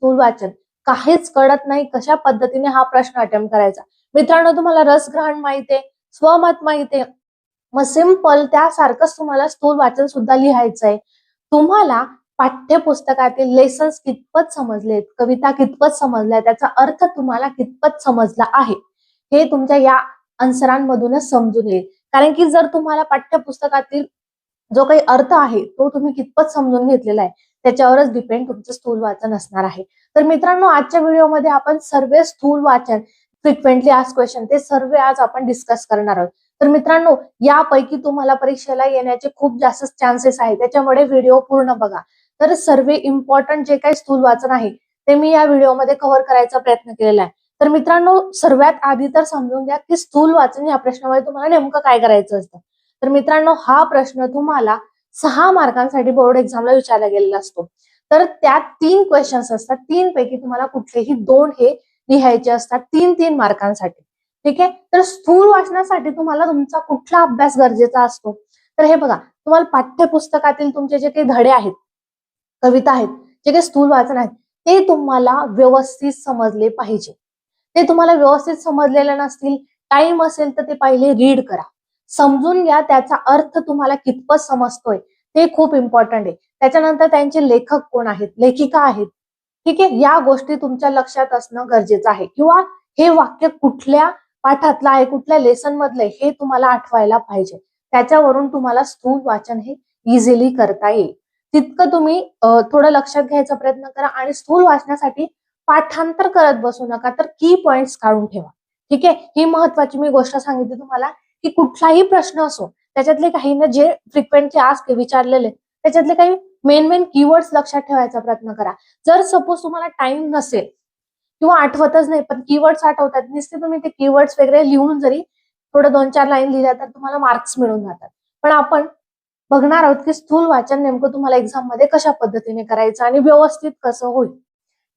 स्थूल वाचन काहीच कळत नाही, कशा पद्धतीने हा प्रश्न अटेम्प्ट करायचा. मित्रांनो, तुम्हाला रसग्रहण माहितीये, स्वमत माहितीये, मग सिंपल त्यासारखंच तुम्हाला स्थूल वाचन सुद्धा लिहायचंय. तुम्हाला पाठ्यपुस्तकातील लेसन्स कितपत समजलेत, कविता कितपत समजल्या, त्याचा अर्थ तुम्हाला कितपत समजला आहे, हे तुमच्या या आन्सरांमधूनच समजून येईल. कारण की जर तुम्हाला पाठ्यपुस्तकातील जो काही अर्थ आहे तो तुम्ही कितपत समजून घेतलेला आहे त्याच्यावरच डिपेंड तुमचं स्थूल वाचन असणार आहे. तर मित्रांनो, आजच्या व्हिडिओमध्ये आपण सर्व स्थूल वाचन, फ्रिक्वेंटली आस्क्ड क्वेश्चन ते सर्व आज आपण डिस्कस करणार आहोत. तर मित्रांनो, यापैकी तुम्हाला परीक्षेला येण्याचे खूप जास्त चान्सेस आहेत, त्याच्यामुळे व्हिडिओ पूर्ण बघा. तर सर्व इम्पॉर्टंट जे काही स्थूल वाचन आहे ते मी या व्हिडिओमध्ये कव्हर करायचा प्रयत्न केलेला आहे. तर मित्रांनो, सर्वात आधी तर समजून घ्या की स्थूल वाचन या प्रश्नामध्ये तुम्हाला नेमकं काय करायचं असतं. तर मित्रांनो, हा प्रश्न तुम्हाला 6 मार्कांसाठी बोर्ड एक्झामला विचारला गेलेला असतो. तर त्यात 3 क्वेश्चन्स असतात, 3 पैकी तुम्हाला कुठलेही 2 हे लिहायचे असतात, 3-3 मार्कांसाठी. ठीक आहे. तर स्थूल वाचनासाठी तुम्हाला तुमचा कुठला अभ्यास गरजेचा असतो, तर हे बघा, तुम्हाला पाठ्यपुस्तकातील तुमचे जे काही धडे आहेत, कविता आहेत, जे काही स्थूल वाचन आहेत, ते तुम्हाला व्यवस्थित समजले पाहिजे. ते तुम्हाला व्यवस्थित समजलेले नसतील, टाइम असेल तर ते पहिले रीड करा, समजून घ्या त्याचा अर्थ तुम्हाला कितपत समजतोय, ते खूप इम्पॉर्टंट आहे. त्याच्यानंतर त्यांचे लेखक कोण आहेत, लेखिका आहेत, ठीक आहे, या गोष्टी तुमच्या लक्षात असणं गरजेचं आहे. किंवा हे वाक्य कुठल्या पाठातलं आहे, कुठल्या लेसन मधलं आहे, हे तुम्हाला आठवायला पाहिजे. त्याच्यावरून तुम्हाला स्थूल वाचन हे इझिली करता येईल. तितकं तुम्ही थोडं लक्षात घ्यायचा प्रयत्न करा आणि स्थूल वाचनासाठी पाठांतर करत बसू नका, तर की पॉइंट्स काढून ठेवा. ठीक आहे. ही महत्वाची मी गोष्ट सांगितली तुम्हाला की कुठलाही प्रश्न असो त्याच्यातले काही ना जे फ्रिक्वेंटली आस्क विचारलेले त्याच्यातले काही मेन कीवर्ड्स लक्षात ठेवायचा प्रयत्न करा. जर सपोज तुम्हाला टाइम नसेल किंवा आठवतच नाही पण कीवर्ड्स आठवतात, नुसते तुम्ही ते कीवर्ड्स वगैरे लिहून जरी थोडं 2-4 लाईन लिहिल्या तर तुम्हाला मार्क्स मिळून जातात. पण आपण बघणार आहोत की स्थूल वाचन नेमकं तुम्हाला एक्झाम मध्ये कशा पद्धतीने करायचं आणि व्यवस्थित कसं होईल.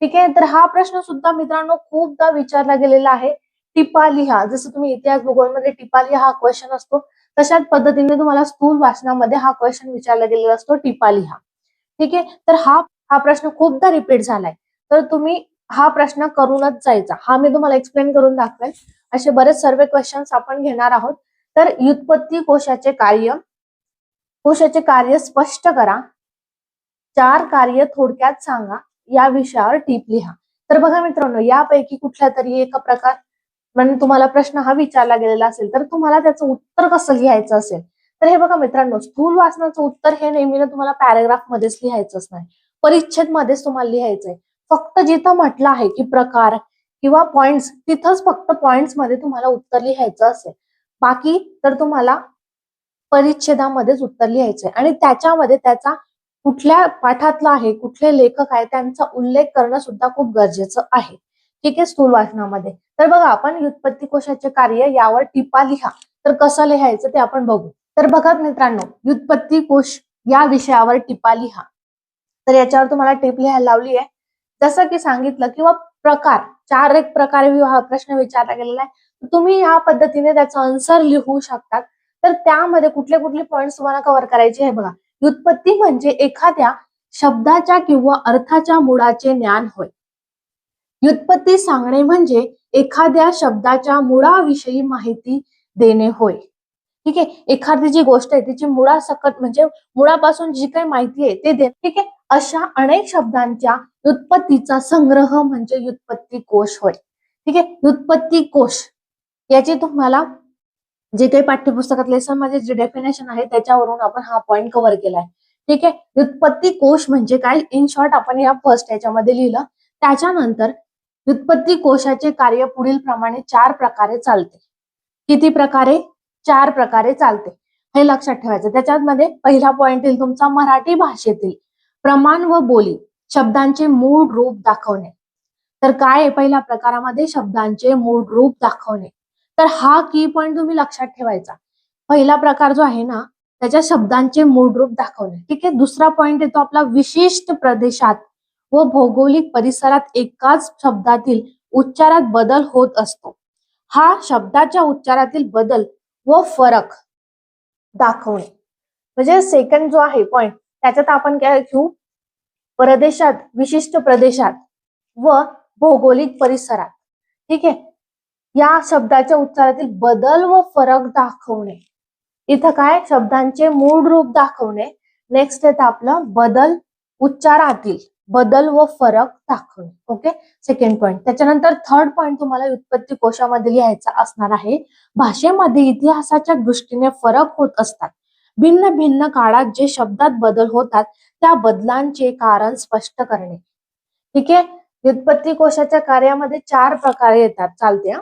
ठीक आहे. तर हा प्रश्न सुद्धा मित्रांनो खूपदा विचारला गेलेला आहे. टिपा लिहा, जसं तुम्ही इतिहास भूगोलमध्ये टिपा लिहा हा क्वेश्चन असतो, तशाच पद्धतीने तुम्हाला स्थूल वाचनामध्ये हा क्वेश्चन विचारला गेलेला असतो, टिपा लिहा. ठीक आहे. तर हा प्रश्न खूपदा रिपीट झालाय, तर तुम्ही हा प्रश्न करूनच जायचा. हा मी तुम्हाला एक्सप्लेन करून दाखवेल. असे बरेच सर्व क्वेश्चन्स आपण घेणार आहोत. तर व्युत्पत्ती कोशाचे कार्य स्पष्ट करा, 4 कार्य थोडक्यात सांगा, या विषयावर टिप लिहा. तर बघा मित्रांनो, यापैकी कुठल्या तरी एका प्रकार म्हणजे तुम्हाला प्रश्न हा विचारला गेलेला असेल तर तुम्हाला त्याचं उत्तर कसं लिहायचं असेल, तर हे बघा मित्रांनो, स्थूल वाचनाचं उत्तर हे नेहमीने तुम्हाला पॅराग्राफ मध्येच लिहायचंच नाही, परिच्छेद मध्येच तुम्हाला लिहायचंय. फक्त जिथं म्हटलं आहे की प्रकार किंवा पॉइंट्स, तिथंच फक्त पॉइंट्स मध्ये तुम्हाला उत्तर लिहायचं असेल. बाकी तर तुम्हाला परिच्छेदामध्येच उत्तर लिहायचंय आणि त्याच्यामध्ये त्याचा कुठल्या पाठातला आहे, कुठले लेखक आहे, त्यांचा उल्लेख करणं सुद्धा खूप गरजेचं आहे. ठीक आहे. स्थूल वाचनामध्ये तर बघा, आपण व्युत्पत्ती कोशाचे कार्य यावर टिपा लिहा, तर कसं लिहायचं ते आपण बघू. तर बघा मित्रांनो, व्युत्पत्ती कोश या विषयावर टिपा लिहा, तर याच्यावर तुम्हाला टिप लिहायला लावली आहे. जसं की सांगितलं किंवा प्रकार, 4 एक प्रकारे हा प्रश्न विचारला गेलेला आहे, तुम्ही या पद्धतीने त्याचं आन्सर लिहू शकतात. तर त्यामध्ये कुठले कुठले पॉइंट्स तुम्हाला कव्हर करायचे हे बघा. व्युत्पत्ती म्हणजे एखाद्या शब्दाच्या किंवा अर्थाच्या मुळाचे ज्ञान होय. व्युत्पत्ती सांगणे म्हणजे एखाद्या शब्दाच्या मुळाविषयी माहिती देणे होय. ठीक आहे. एखादी जी गोष्ट आहे तिची मुळासकट म्हणजे मुळापासून जी काही माहिती आहे ते देणे. ठीक आहे. अशा अनेक शब्दांच्या व्युत्पत्तीचा संग्रह म्हणजे व्युत्पत्ती कोश होय. ठीक आहे. व्युत्पत्ती कोश याची तुम्हाला जे काही पाठ्यपुस्तकात लेसन मध्ये जे डेफिनेशन आहे त्याच्यावरून आपण हा पॉइंट कव्हर केलाय. ठीक आहे. व्युत्पत्ती कोश म्हणजे काय, इन शॉर्ट आपण या फर्स्ट याच्यामध्ये लिहिलं. त्याच्यानंतर व्युत्पत्ती कोशाचे कार्य पुढील प्रमाणे 4 प्रकारे चालते. किती प्रकारे? 4 प्रकारे चालते, हे लक्षात ठेवायचं. त्याच्यामध्ये पहिला पॉइंट येईल तुमचा मराठी भाषेतील प्रमाण व बोली शब्दांचे मूळ रूप दाखवणे. तर काय आहे पहिल्या प्रकारामध्ये? शब्दांचे मूळ रूप दाखवणे. तर हा की पॉइंट तुम्ही लक्षात ठेवायचा. पहिला प्रकार जो आहे ना त्याच्या शब्दांचे मूळ रूप दाखवणे. ठीक आहे. दुसरा पॉइंट येतो आपला विशिष्ट प्रदेशात व भौगोलिक परिसरात एकाच शब्दातील उच्चारात बदल होत असतो. हा शब्दाच्या उच्चारातील बदल व फरक दाखवणे. म्हणजे सेकंड जो आहे पॉइंट त्याच्यात आपण काय घेऊ, प्रदेशात, विशिष्ट प्रदेशात व भौगोलिक परिसरात. ठीक आहे, या शब्दाच्या उच्चारातील बदल व फरक दाखवणे. इथं काय, शब्दांचे मूळ रूप दाखवणे. नेक्स्ट येतं आपलं बदल, उच्चारातील बदल व फरक दाखवणे. Okay, second point. त्याच्यानंतर थर्ड पॉइंट तुम्हाला व्युत्पत्ती कोशामध्ये लिहायचा असणार आहे. भाषेमध्ये इतिहासाच्या दृष्टीने फरक होत असतात. भिन्न भिन्न काळात जे शब्दात बदल होतात त्या बदलांचे कारण स्पष्ट करणे. ठीक आहे, व्युत्पत्ती कोशाच्या कार्यामध्ये 4 प्रकार येतात. चालते.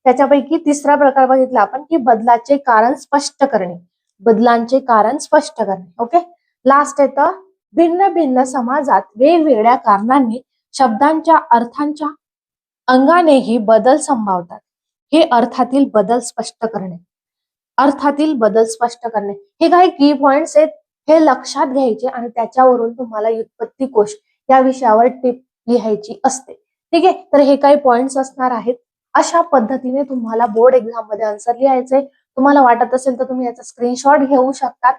त्याच्यापैकी तिसरा प्रकार बघितला आपण की बदलाचे कारण स्पष्ट करणे. बदलांचे कारण स्पष्ट करणे. ओके, लास्ट येतं भिन्न भिन्न समाजात वेगवेगळ्या कारणांनी शब्दांच्या अर्थांच्या अंगानेही बदल संभावतात. हे अर्थातील बदल स्पष्ट करणे. अर्थातील बदल स्पष्ट करणे हे काही की पॉइंट्स आहेत, हे लक्षात घ्यायचे आणि त्याच्यावरून तुम्हाला व्युत्पत्ती कोश या विषयावर टिप लिहायची असते. ठीक आहे, तर हे काही पॉइंट्स असणार आहेत. अशा पद्धतीने तुम्हाला बोर्ड एक्झाम मध्ये आन्सर लिहायचंय. तुम्हाला वाटत असेल तर तुम्ही याचा स्क्रीनशॉट घेऊ शकता.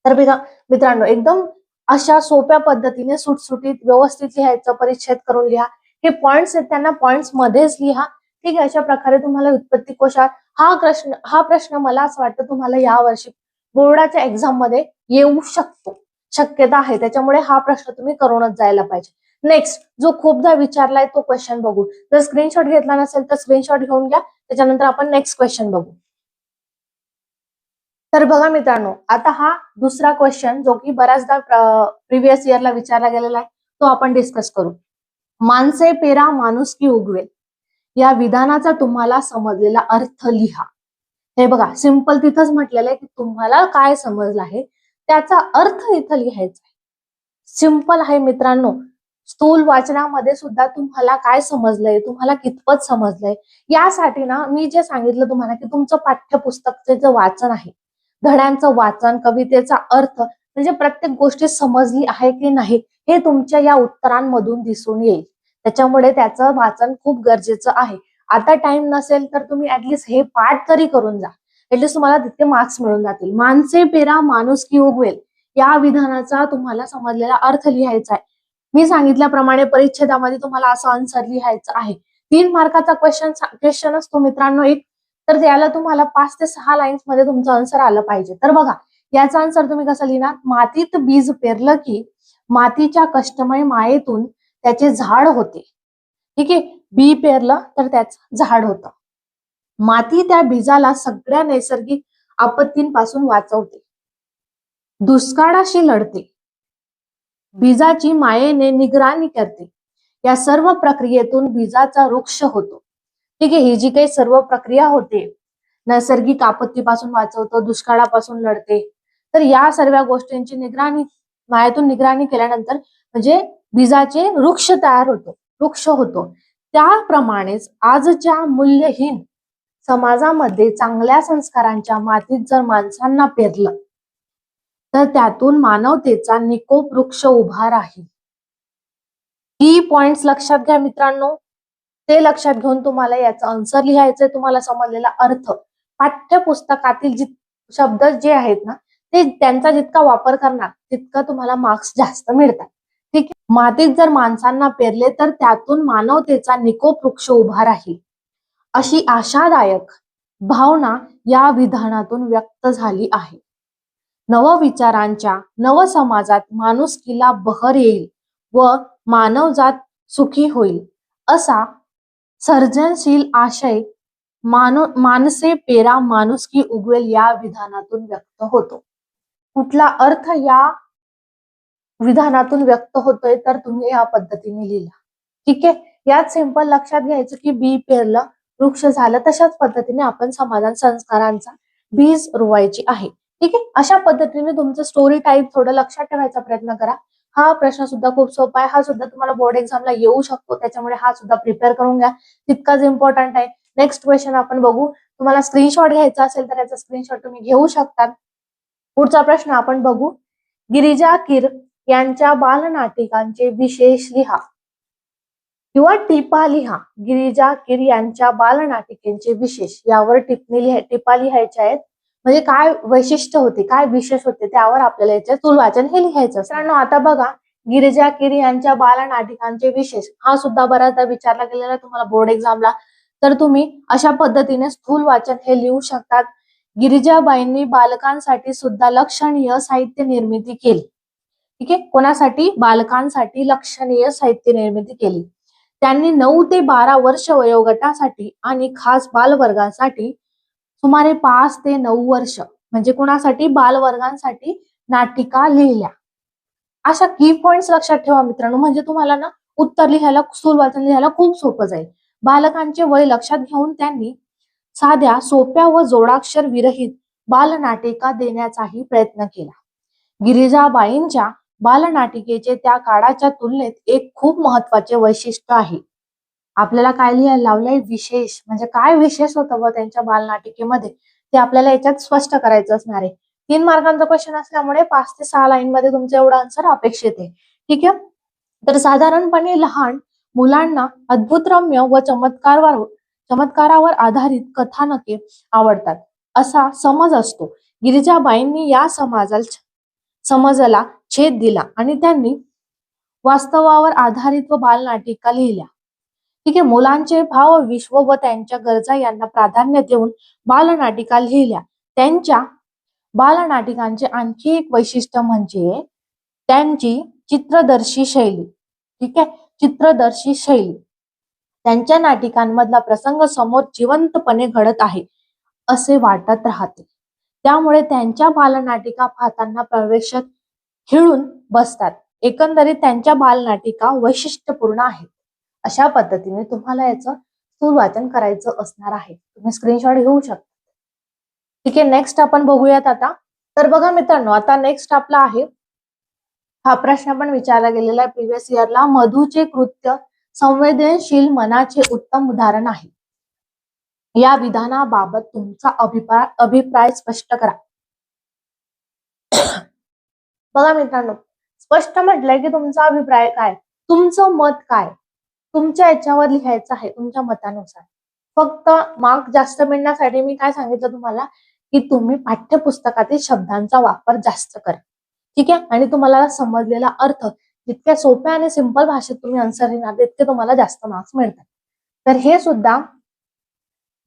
तर बघा मित्रांनो, एकदम अशा सोप्या पद्धतीने सुटसुटीत व्यवस्थित लिहायचं, परिच्छेद करून लिहा. हे पॉइंट्स आहेत त्यांना पॉइंट्स मध्येच लिहा. ठीक आहे, अशा प्रकारे तुम्हाला व्युत्पत्ती कोशात हा प्रश्न मला असं वाटतं तुम्हाला या वर्षी बोर्डाच्या एक्झाम मध्ये येऊ शकतो, शक्यता आहे. त्याच्यामुळे हा प्रश्न तुम्ही करूनच जायला पाहिजे. नेक्स्ट जो खूपदा विचारलाय तो क्वेश्चन बघू. जर स्क्रीनशॉट घेतला नसेल तर स्क्रीनशॉट घेऊन घ्या. त्याच्यानंतर आपण नेक्स्ट क्वेश्चन बघू. तर बघा मित्रांनो, आता हा दुसरा क्वेश्चन जो की बऱ्याचदा प्रिव्हियस इयरला विचारला गेलेला आहे तो आपण डिस्कस करू. माणसे पेरा माणुसकी उगवेल या विधानाचा तुम्हाला समजलेला अर्थ लिहा. हे बघा, सिंपल तिथंच म्हटलेलं आहे की तुम्हाला काय समजलं आहे त्याचा अर्थ इथं लिहायचा आहे. सिंपल आहे मित्रांनो. स्थूल वाचनामध्ये सुद्धा तुम्हाला काय समजलंय, तुम्हाला कितपत समजलंय, यासाठी ना मी जे सांगितलं तुम्हाला की तुमचं पाठ्यपुस्तकचे जे वाचन आहे, धड्यांचं वाचन, कवितेचा अर्थ, म्हणजे प्रत्येक गोष्टी समजली आहे की नाही हे तुमच्या या उत्तरांमधून दिसून येईल. त्याच्यामुळे त्याचं वाचन खूप गरजेचं आहे. आता टाइम नसेल तर तुम्ही ऍटलिस्ट हे पाठ तरी करून जा, ऍटलिस्ट तुम्हाला तिथे मार्क्स मिळून जातील. माणसे पेरा माणुसकी उगवेल या विधानाचा तुम्हाला समजलेला अर्थ लिहायचा आहे. मी सांगितल्याप्रमाणे परिच्छेदामध्ये तुम्हाला असं आन्सर लिहायचं आहे. 3 मार्काचा क्वेश्चन असतो मित्रांनो एक, तर त्याला तुम्हाला 5 ते 6 लाईन्स मध्ये तुमचं आन्सर आलं पाहिजे. तर बघा, याचा आन्सर तुम्ही कसं लिहिणार. मातीत बीज पेरलं की मातीच्या कष्टमय मायेतून त्याचे झाड होते. ठीक आहे, बी पेरलं तर त्याचं झाड होतं. माती त्या बीजाला सगळ्या नैसर्गिक आपत्तींपासून वाचवते, दुष्काळाशी लढते, बीजाची मायेने निगराणी करते. या सर्व प्रक्रियेतून बीजाचा वृक्ष होतो. ठीक आहे, ही जी काही सर्व प्रक्रिया होते, नैसर्गिक आपत्तीपासून वाचवतो, दुष्काळापासून लढते, तर या सर्व गोष्टींची मायेतून निगराणी केल्यानंतर म्हणजे बीजाचे वृक्ष तयार होतो, वृक्ष होतो. त्याप्रमाणेच आजच्या मूल्यहीन समाजामध्ये चांगल्या संस्कारांच्या मातीत जर माणसांना पेरलं तर त्यातून मानवतेचा निकोप वृक्ष उभा राहील. ही पॉइंट्स लक्षात घ्या मित्रांनो. ते लक्षात घेऊन तुम्हाला याचा आन्सर लिहायचंय. तुम्हाला समजलेला अर्थ, पाठ्यपुस्तकातील शब्द जे आहेत ना ते त्यांचा जितका वापर करणार तितका तुम्हाला मार्क्स जास्त मिळतात. ठीक आहे, मातीत जर माणसांना पेरले तर त्यातून मानवतेचा निकोप वृक्ष उभा राहील अशी आशादायक भावना या विधानातून व्यक्त झाली आहे. नवविचारांच्या नव समाजात माणुसकीला बहर येईल व मानवजात सुखी होईल असा सर्जनशील आशय माणसे पेरा माणुसकी उगवेल या विधानातून व्यक्त होतो. कुठला अर्थ या विधानातून व्यक्त होतोय तर तुम्ही या पद्धतीने लिहिला. ठीक आहे, यात सिंपल लक्षात घ्यायचं की बी पेरलं वृक्ष झालं, तशाच पद्धतीने आपण समाधान संस्कारांचा बीज रुवायची आहे. ठीक आहे, अशा पद्धतीने तुमचं स्टोरी टाईप थोडं लक्षात ठेवायचा प्रयत्न करा. हा प्रश्न सुद्धा खूप सोपा आहे, हा सुद्धा तुम्हाला बोर्ड एक्झामला येऊ शकतो, त्याच्यामुळे हा सुद्धा प्रिपेअर करून घ्या, तितकाच इम्पॉर्टंट आहे. नेक्स्ट क्वेश्चन आपण बघू. तुम्हाला स्क्रीनशॉट घ्यायचा असेल तर याचा स्क्रीनशॉट तुम्ही घेऊ शकता. पुढचा प्रश्न आपण बघू. गिरिजा किर यांच्या बालनाटिकांचे विशेष लिहा किंवा टिपा लिहा. गिरिजा किर यांच्या बालनाटिकेंचे विशेष, यावर टिपा लिहायच्या आहेत. म्हणजे काय वैशिष्ट्य होते, काय विशेष होते त्यावर आपल्याला याचे स्थूल वाचन हे लिहायचं. मित्रांनो आता बघा, गिरिजा किरी यांच्या बालनाटिकांचे विशेष, हा सुद्धा बऱ्याचदा विचारला गेलेला तुम्हाला बोर्ड एक्झामला, तर तुम्ही अशा पद्धतीने स्थूल वाचन हे लिहू शकतात. गिरिजाबाईंनी बालकांसाठी सुद्धा लक्षणीय साहित्य निर्मिती केली. ठीक आहे, कोणासाठी? बालकांसाठी लक्षणीय साहित्य निर्मिती केली. त्यांनी 9 ते 12 वर्ष वयोगटासाठी आणि खास बालवर्गासाठी सुमारे 5 ते 9 वर्ष म्हणजे कोणासाठी? बालवर्गांसाठी नाटिका लिहिल्या. अशा की पॉइंट्स लक्षात ठेवा मित्रांनो, म्हणजे तुम्हाला ना उत्तर लिहायला, स्थूल वाचन लिहायला खूप सोपं जाईल. बालकांचे वय लक्षात घेऊन त्यांनी साध्या, सोप्या व जोडाक्षर विरहित बालनाटिका देण्याचाही प्रयत्न केला. गिरिजाबाईंच्या बालनाटिकेचे त्या काळाच्या तुलनेत एक खूप महत्वाचे वैशिष्ट्य आहे. आपल्याला काय लिहायला लावलंय? विशेष. म्हणजे काय विशेष होतं व त्यांच्या बालनाटिकेमध्ये ते आपल्याला याच्यात स्पष्ट करायचं असणार आहे. 3 मार्कांचा क्वेश्चन असल्यामुळे 5 ते 6 लाईन मध्ये तुमचं एवढं आन्सर अपेक्षित आहे. ठीक आहे, तर साधारणपणे लहान मुलांना अद्भुतरम्य व चमत्कारावर आधारित कथानके आवडतात असा समज असतो. गिरिजाबाईंनी या समजाला छेद दिला आणि त्यांनी वास्तवावर आधारित व बालनाटिका लिहिल्या. ठीक आहे, मुलांचे भावविश्व व त्यांच्या गरजा यांना प्राधान्य देऊन बालनाटिका लिहिल्या. त्यांच्या बालनाटिकांचे आणखी एक वैशिष्ट्य म्हणजे त्यांची चित्रदर्शी शैली. ठीक आहे, चित्रदर्शी शैली. त्यांच्या नाटिकांमधला प्रसंग समोर जिवंतपणे घडत आहे असे वाटत राहते. त्यामुळे त्यांच्या बालनाटिका पाहताना प्रेक्षक खिळून बसतात. एकंदरीत त्यांच्या बालनाटिका वैशिष्ट्यपूर्ण आहेत. अशा पद्धतीने तुम्हाला याचं स्थूल वाचन करायचं असणार आहे. तुम्ही स्क्रीनशॉट घेऊ शकता. ठीक आहे, नेक्स्ट आपण बघूयात आता. तर बघा मित्रांनो, आता नेक्स्ट आपला आहे, हा प्रश्न पण विचारला गेलेला आहे प्रिव्हियस इयरला. मधूचे कृत्य संवेदनशील मनाचे उत्तम उदाहरण आहे. या विधानाबाबत तुमचा अभिप्राय स्पष्ट करा. बघा मित्रांनो, स्पष्ट म्हटलंय की तुमचा अभिप्राय काय, तुमचं मत काय, तुमच्या याच्यावर लिहायचं आहे, तुमच्या मतानुसार. फक्त मार्क जास्त मिळण्यासाठी मी काय सांगितलं तुम्हाला, की तुम्ही पाठ्यपुस्तकातील शब्दांचा वापर जास्त करा. ठीक आहे, आणि तुम्हाला समजलेला अर्थ जितक्या सोप्या आणि सिंपल भाषेत तुम्ही आन्सर लिहिणार तितके तुम्हाला जास्त मार्क्स मिळतात. तर हे सुद्धा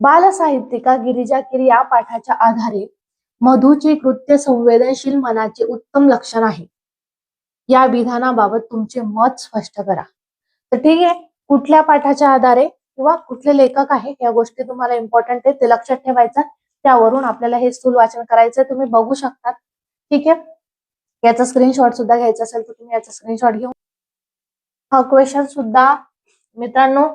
बालसाहित्यिका गिरिजा किरी या पाठाच्या आधारे मधूचे कृत्य संवेदनशील मनाचे उत्तम लक्षण आहे. या विधानाबाबत तुमचे मत स्पष्ट करा. तर ठीक आहे, कुठल्या पाठाच्या आधारे किंवा कुठले लेखक आहे या गोष्टी तुम्हाला इम्पॉर्टंट आहे, ते लक्षात ठेवायचं. त्यावरून आपल्याला हे स्थूल वाचन करायचं, तुम्ही बघू शकता. ठीक आहे, याचा स्क्रीनशॉट सुद्धा घ्यायचा असेल तर तुम्ही याचा स्क्रीनशॉट घेऊन. हा क्वेश्चन सुद्धा मित्रांनो,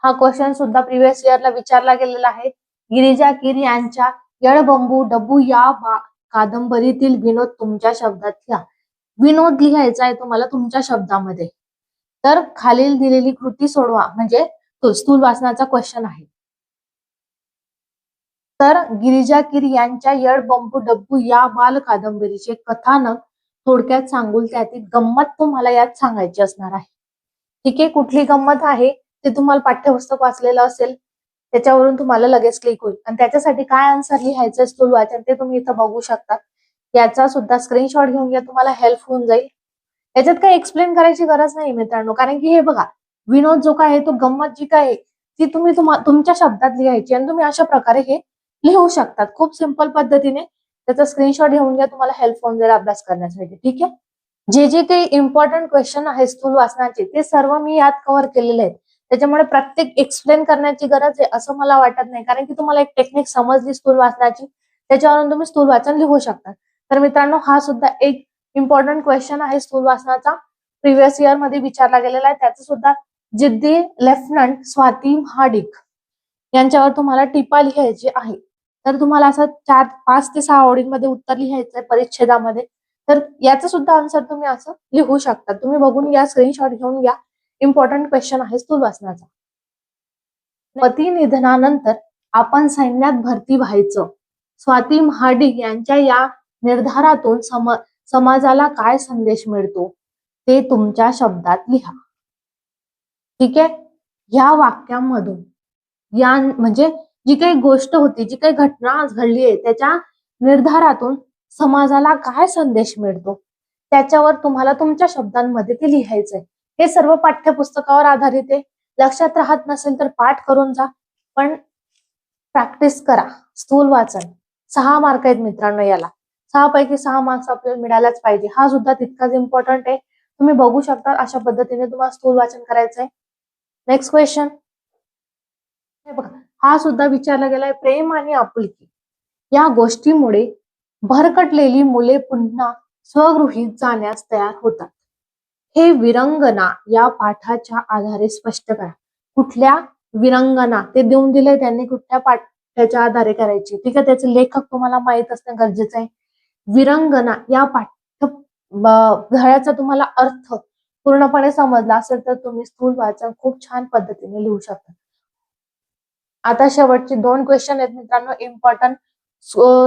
हा क्वेश्चन सुद्धा प्रिव्हियस इयरला विचारला गेलेला आहे. गिरिजा किरी यांच्या यळबंबू डब्बू या कादंबरीतील विनोद तुमच्या शब्दात लिहा. विनोद लिहायचा आहे तुम्हाला तुमच्या शब्दामध्ये. तर खालील दिलेली कृती सोडवा, म्हणजे तो स्थूल वाचनाचा क्वेश्चन आहे. तर गिरिजा किरी यांच्या यळबंबू डब्बू या बाल कादंबरीचे कथानक थोडक्यात सांगून त्यातील गंमत तुम्हाला यात सांगायची असणार आहे. ठीक आहे, कुठली गंमत आहे ते तुम्हाला पाठ्यपुस्तक वाचलेलं असेल त्याच्यावरून तुम्हाला लगेच क्लिक होईल. आणि त्याच्यासाठी काय आन्सर लिहायचं स्थूल वाचन ते तुम्ही इथं बघू शकता. याचा सुद्धा स्क्रीनशॉट घेऊन घ्या, तुम्हाला हेल्प होऊन जाईल. याच्यात काही एक्सप्लेन करायची गरज नाही मित्रांनो, कारण की हे बघा, विनोद जो काय आहे, तो गंमत जी काय आहे ती तुम्ही तुमच्या शब्दात लिहायची आणि तुम्ही अशा प्रकारे हे लिहू शकतात. खूप सिंपल पद्धतीने त्याचा स्क्रीनशॉट घेऊन घ्या, तुम्हाला हेल्प होऊन जाईल अभ्यास करण्यासाठी. ठीक आहे, जे जे काही इम्पॉर्टंट क्वेश्चन आहे स्थूल वाचनाचे ते सर्व मी यात कव्हर केलेले आहेत. त्याच्यामुळे प्रत्येक एक्सप्लेन करण्याची गरज आहे असं मला वाटत नाही, कारण की तुम्हाला एक टेक्निक समजली स्थूल वाचनाची, त्याच्यावरून तुम्ही स्थूल वाचन लिहू शकता. तर मित्रांनो, हा सुद्धा एक इम्पॉर्टंट क्वेश्चन आहे स्थूल वाचनाचा, प्रिव्हियस इयर मध्ये विचारला गेलेला आहे. त्याचं सुद्धा जिद्दी लेफ्टनंट स्वाती महाडिक यांच्यावर तुम्हाला टिपा लिहायची आहे. तर तुम्हाला असं 5 ते 6 ओळींमध्ये उत्तर लिहायचंय परिच्छेदामध्ये. तर याचं सुद्धा आन्सर तुम्ही असं लिहू शकता. तुम्ही बघून घ्या, स्क्रीनशॉट घेऊन घ्या. इम्पॉर्टंट क्वेश्चन आहे स्थूल वाचनाचा. पती निधनानंतर आपण सैन्यात भरती व्हायचं. स्वाती महाडिक यांच्या या निर्धारातून समाजाला काय संदेश मिळतो ते तुमच्या शब्दात लिहा. ठीक आहे, ह्या वाक्यांमधून या म्हणजे जी काही गोष्ट होती, जी काही घटना घडली आहे त्याच्या निर्धारातून समाजाला काय संदेश मिळतो त्याच्यावर तुम्हाला तुमच्या शब्दांमध्ये ते लिहायचंय. हे सर्व पाठ्यपुस्तकावर आधारित आहे. लक्षात राहत नसेल तर पाठ करून जा, पण प्रॅक्टिस करा. स्थूल वाचन 6 मार्क आहेत मित्रांनो याला. 6 पैकी 6 मार्क्स आपल्याला मिळायलाच पाहिजे. हा सुद्धा तितकाच इम्पॉर्टंट आहे. तुम्ही बघू शकता अशा पद्धतीने तुम्हाला स्थूल वाचन करायचंय. नेक्स्ट क्वेश्चन हे बघा, हा सुद्धा विचारला गेलाय. प्रेम आणि आपुलकी या गोष्टीमुळे भरकटलेली मुले पुन्हा स्वगृहीत जाण्यास तयार होतात. हे विरंगना या पाठाच्या आधारे स्पष्ट करा. कुठल्या विरंगना ते देऊन दिले त्यांनी, कुठल्या पाठाच्या आधारे करायची. ठीक आहे, त्याचे लेखक तुम्हाला माहित असणं गरजेचं आहे. विरंगना या धड्याचा तुम्हाला अर्थ पूर्णपणे समजला असेल तर तुम्ही स्थूल वाचन खूप छान पद्धतीने लिहू शकता. आता शेवटचे 2 क्वेश्चन आहेत मित्रांनो इम्पॉर्टंट.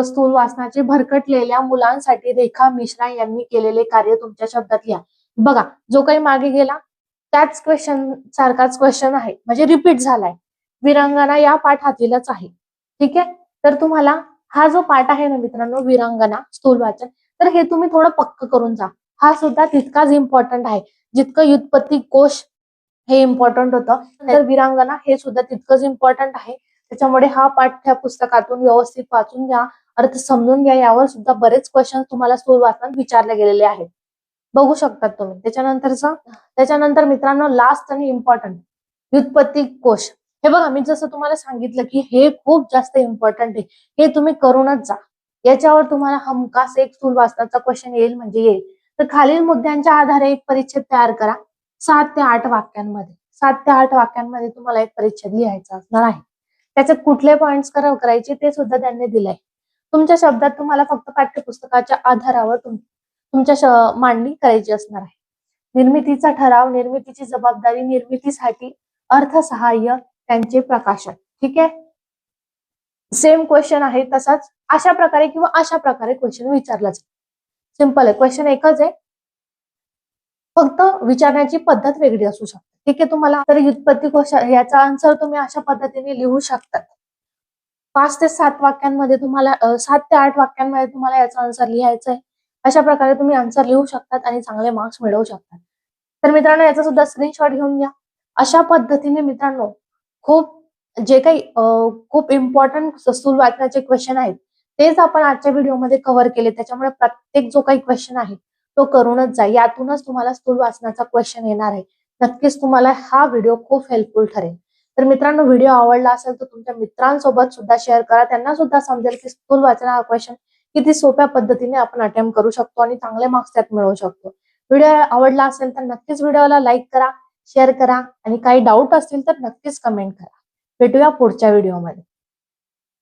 स्थूल वाचनाचे. भरकटलेल्या मुलांसाठी रेखा मिश्रा यांनी केलेले कार्य तुमच्या शब्दात लिहा. बघा, जो काही मागे गेला त्याच क्वेश्चन सारखाच क्वेश्चन आहे, म्हणजे रिपीट झालाय. विरंगना या पाठातीलच आहे. ठीक आहे, तर तुम्हाला हा जो पाठ आहे ना मित्रांनो विरंगना स्थूल वाचन, तर हे तुम्ही थोडं पक्क करून जा. हा सुद्धा तितकाच इम्पॉर्टंट आहे जितकं व्युत्पत्ती कोश हे इम्पॉर्टंट होतं, तर विरांगना हे सुद्धा तितकंच इम्पॉर्टंट आहे. त्याच्यामुळे हा पाठ पुस्तकातून व्यवस्थित वाचून घ्या, अर्थ समजून घ्या. यावर सुद्धा बरेच क्वेश्चन तुम्हाला स्थूल वाचनात विचारले गेलेले आहेत, बघू शकतात तुम्ही. त्याच्यानंतर मित्रांनो लास्ट आणि इम्पॉर्टंट व्युत्पत्ती कोश. हे बघा, मी जसं तुम्हाला सांगितलं की हे खूप जास्त इम्पॉर्टंट आहे. हे तुम्ही करूनच जा. याच्यावर तुम्हाला हमखास एक स्थूल वाचनाचा क्वेश्चन येईल म्हणजे येईल. तर खालील मुद्द्यांच्या आधारे एक परिच्छेद तयार करा. 7 ते 8 वाक्यांमध्ये. 7 ते 8 वाक्यांमध्ये तुम्हाला एक परिच्छेद लिहायचा असणार आहे. त्याच्यात कुठले पॉइंट्स करायचे ते सुद्धा त्यांनी दिलंय. तुमच्या शब्दात तुम्हाला फक्त पाठ्यपुस्तकाच्या आधारावर तुमच्या मांडणी करायची असणार आहे. निर्मितीचा ठराव, निर्मितीची जबाबदारी, निर्मितीसाठी अर्थसहाय्य, त्यांचे प्रकाशन. ठीक आहे, सेम क्वेश्चन आहे. तसाच अशा प्रकारे किंवा अशा प्रकारे क्वेश्चन विचारला जाईल. सिंपल आहे, क्वेश्चन एकच आहे, फक्त विचारण्याची पद्धत वेगळी असू शकते. ठीक आहे, तुम्हाला तर व्युत्पत्ती कोश याचा आन्सर तुम्ही अशा पद्धतीने लिहू शकतात. 5 ते 7 वाक्यांमध्ये तुम्हाला 7 ते 8 वाक्यांमध्ये तुम्हाला याचा आन्सर लिहायचा आहे. अशा प्रकारे तुम्ही आन्सर लिहू शकतात आणि चांगले मार्क्स मिळवू शकतात. तर मित्रांनो याचा सुद्धा स्क्रीनशॉट घेऊन घ्या. अशा पद्धतीने मित्रांनो जे काही खूप इम्पॉर्टंट स्थूल वाचनाचे क्वेश्चन आहेत तेच आपण आजच्या व्हिडिओमध्ये कव्हर केले. त्याच्यामुळे प्रत्येक जो काही क्वेश्चन आहे तो करूनच जा. यातूनच तुम्हाला स्थूल वाचनाचा क्वेश्चन येणार आहे. नक्कीच तुम्हाला हा व्हिडिओ खूप हेल्पफुल ठरेल. तर मित्रांनो व्हिडिओ आवडला असेल तर तुमच्या मित्रांसोबत सुद्धा शेअर करा. त्यांना सुद्धा समजेल की स्थूल वाचन हा क्वेश्चन किती सोप्या पद्धतीने आपण अटेम्प्ट करू शकतो आणि चांगले मार्क्स त्यात मिळवू शकतो. व्हिडिओ आवडला असेल तर नक्कीच व्हिडिओला लाईक करा, शेअर करा आणि काही डाऊट असतील तर नक्कीच कमेंट करा. भेटूया पुढच्या व्हिडिओमध्ये.